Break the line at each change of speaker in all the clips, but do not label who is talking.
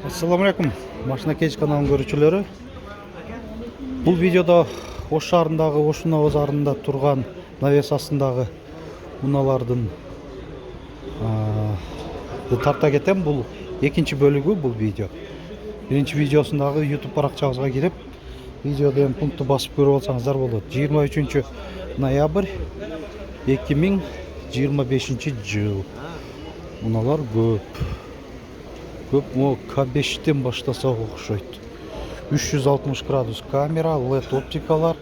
Assalamu alaikum. Машина кеш каналының көрүүчүлөрү. Бул видеодо Ош шаарындагы Ошуна базарында турган навес астындагы унаалардын тарта кетем. Бул экинчи бөлүгү бул видео. Биринчи видеосундагы YouTube баракчабызга кирип, видеодон пункту басып көрүп алсаңыздар болот. 23 ноябрь 2025 жыл. Унаалар көп. Mo K5'ten başlasa okşaydı. 360 gradus kamera, LED optikalar,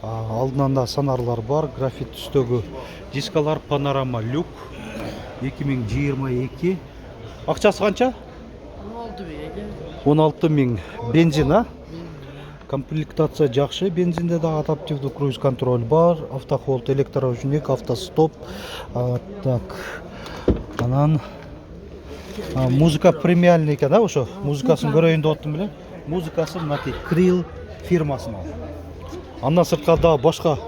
алдынан да сонарлар бар, графит түстөгү дискалар, панорама люк 2022. Акчасы канча? 16 миң. Бензин, а? Комплектация жакшы, бензинде да адаптивдүү круиз контроль бар, автохолд, электроручник, автостоп. Так. Анан музыка премиальный экен, да, ошо. Музыкасын көрөйүн деп аттым беле. Музыкасы мынати Крил фирмасынын. Андан сырткары да башка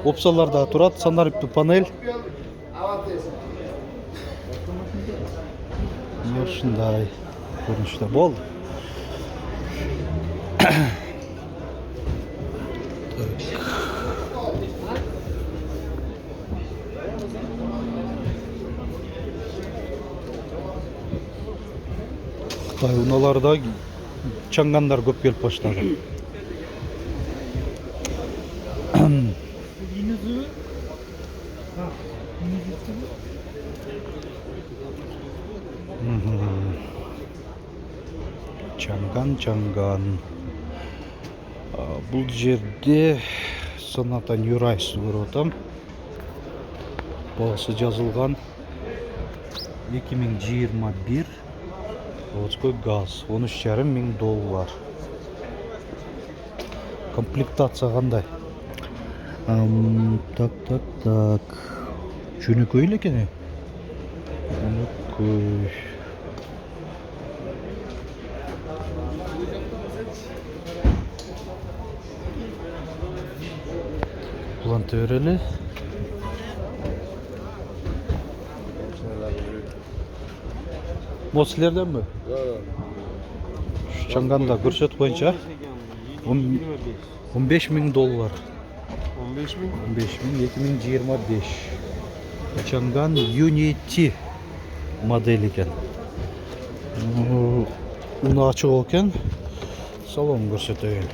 опциялар да турат, сонарипти панель. Ушундай көрүнүштө болду. Уналарда чаңгандар көп келип баштады. Чаңган. Бул жерде Sonata New Rise көрүп атам. Баасы жазылган 2021. Заводской газ, $13,5 миң. Комплектация кандай? Так. Жөнөкөй эле экен. Жөнөкөй. Уланта берели. Моцлерден бі? Чаңганда көрсөт боюнча $15 миң. 15 миң 2025. Чаңган Unity модель екен. Уна ачык экен. Салон көрсөтөйүн.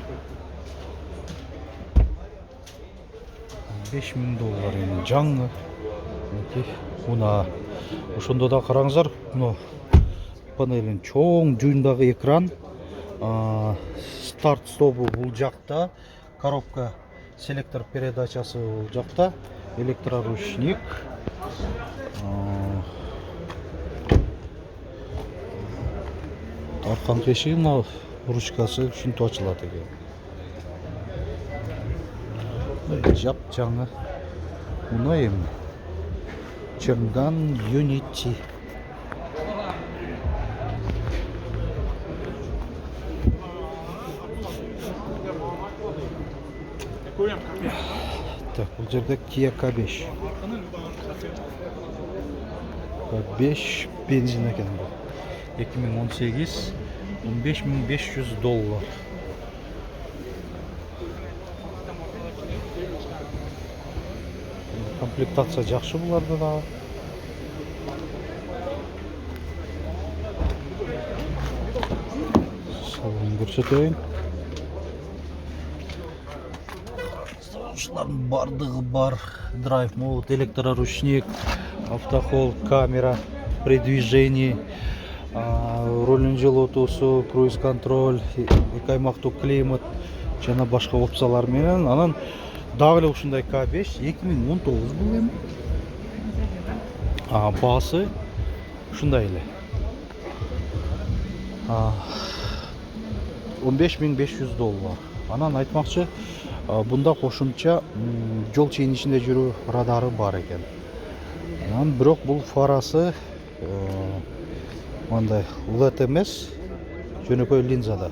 $15 миң эми жаңы. Уна ошондо да караңыздар, панелин чоң жуюндагы экран, старт стобу бул жакта, коробка селектор передачасы бул жакта, электроручник, аркан тешиги ручкасы ушинтип ачылат экен. Жап жаңы уна эми Чанган Unity. Так, бул жерде Kia K5. K5 бензин экен бул. 2018, $15,500. Комплектация жакшы буларда да. Салон көрсөтөйүн. Ушулардын бардыгы бар. Драйв мод, электроручник, автохолд, камера при движении, руль жылытуусу, круиз контроль, эки аймактуу климат жана башка опциялар менен. Анан дагы эле ушундай K5 2019 бул эми. Баасы ушундай эле. $15,500. Анан айтмакчы, бунда кошумча жол чейинишинде жүрүү радары бар экен. Анан бирок бул фарасы мындай LED эмес, жөнөкөй линзада.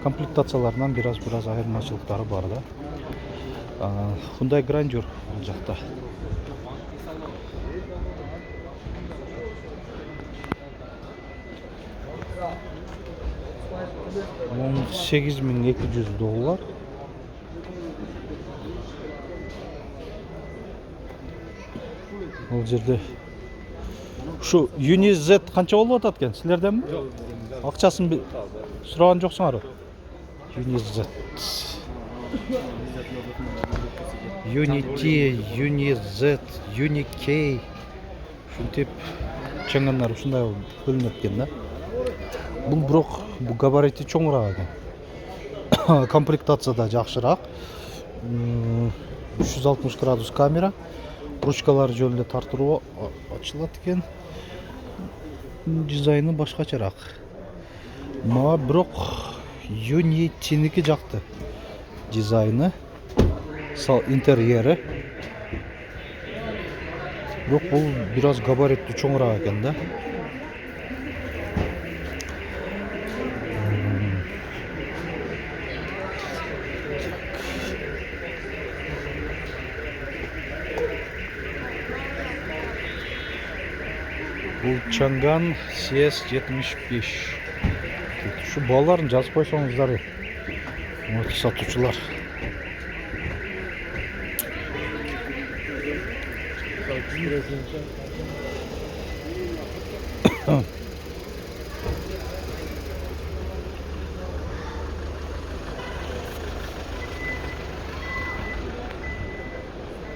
Комплектацияларынан бираз айырмачылыктары бар да. Hyundai Grandeur бул жакта. $18.200. Бұл жерде Şu Uni Z qancha bo'lib o'tadi ekan? Sizlardanmi? Yo'q, ақшасын сұраған жоқсыңар? Uni Z. Uni T, Uni Z, Uni K. Шунтип чаңгандар ушундай бөлүнөт экен да. Бул бирок бул габарити чоңураак экен. Комплектация да жакшыраак. 360 градус камера. Ручкалар жөнүндө тартыруу ачылат экен. Дизайны башкачараак. Мага бирок Uni T'ники жакты. Дизайны, интерьери. Бирок бул бир аз габаритти чоңураак экен да. Бұл Чанган CS75. Şu балаларын жазып қойсаңыздар. Сатушылар.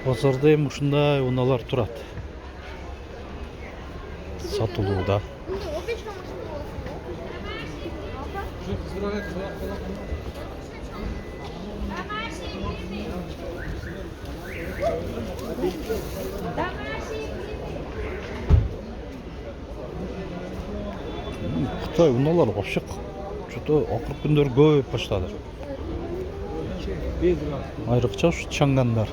Базарда эми ушундай унаалар турат. Сатылууда. Кытай унаалар вообще что-то акыркы күндөр көбөйүп баштады. Айрыкча ушу чаңгандар.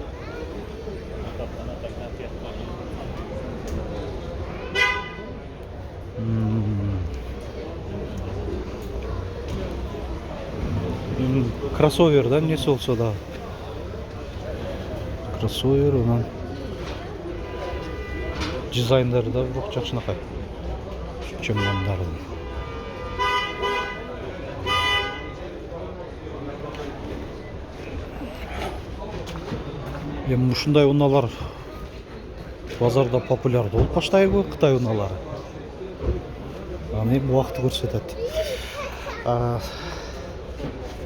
Кроссовер да, эмнеси болсо да. Кроссовер анан дизайндары да бирок жакшынакай. Чаңгандардын. Эми ушундай унаалар базарда популярдуу болуп баштайбы Кытай унаалары? Аны убакыт көрсөтөт.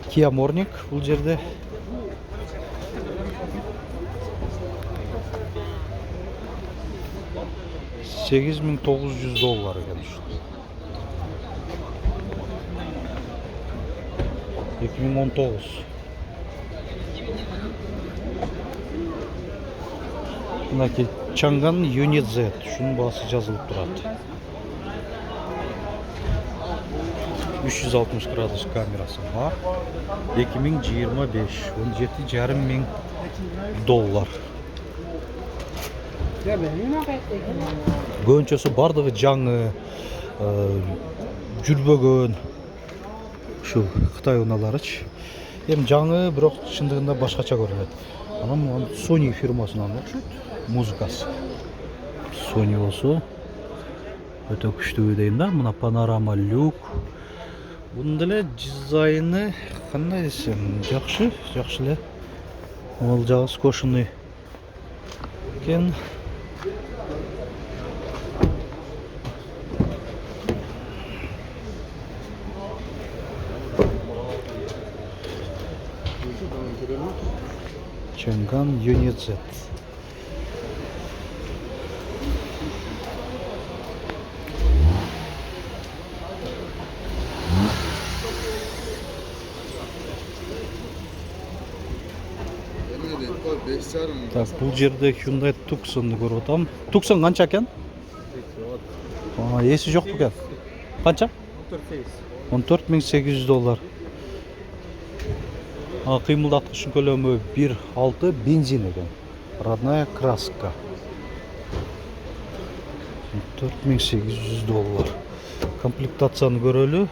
Kia Morning бул жерде. $8.900 экен. 2019. Мынакей Чанган Uni Z. Шунун баасы жазылып турат. 360 градус камерасы бар. 2025. $17.500. Көбүнчөсү бардыгы жаңы, жүрбөгөн ушу Кытай унааларычы. Эми жаңы, бирок чындыгында башкача көрүнөт. Анан Sony фирмасынан окшойт музыкасы. Sony болсо өтө күчтүү дейм да. Мына панорама люк. Bunun деле дизайны кандай десем, жакшы, жакшы эле. Ал жагы скошуный экен. Чанган Uni Z. Так, бұл жерде Hyundai Tucson'ды көріп отам. Tucson қанша екен? Есі жоқ екен. Қанша? $14.800. Қимылдатқыштың көлемі 1.6 бензин екен. Родная краска. $14.800. Комплектацияны көрөлү.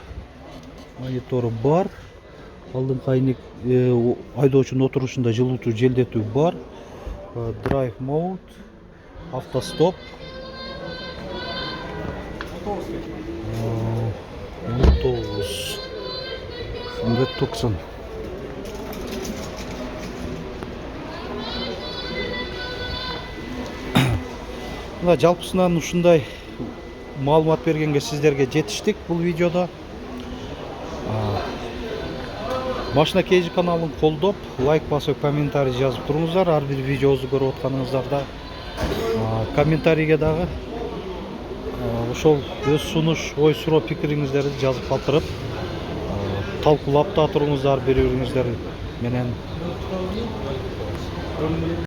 Мониторы бар. Алдыңкы айнек айдоочунун отурушунда жылытуу желдетүү бар. Drive mode, автостоп. 9. Ушундай тукsun. Мына жалпысынан ушундай маалымат бергенге сиздерге жетиштик бул видеодо. Машина KG каналын колдоп, лайк басып, комментарий жазып туруңуздар. Ар бир видеобузду көрүп атканыңыздарда комментарийге дагы ошол өз сунуш, ой суроо, пикириңиздерди жазып калтырып, талкуулап да туруңуздар бири-бириңиздер менен.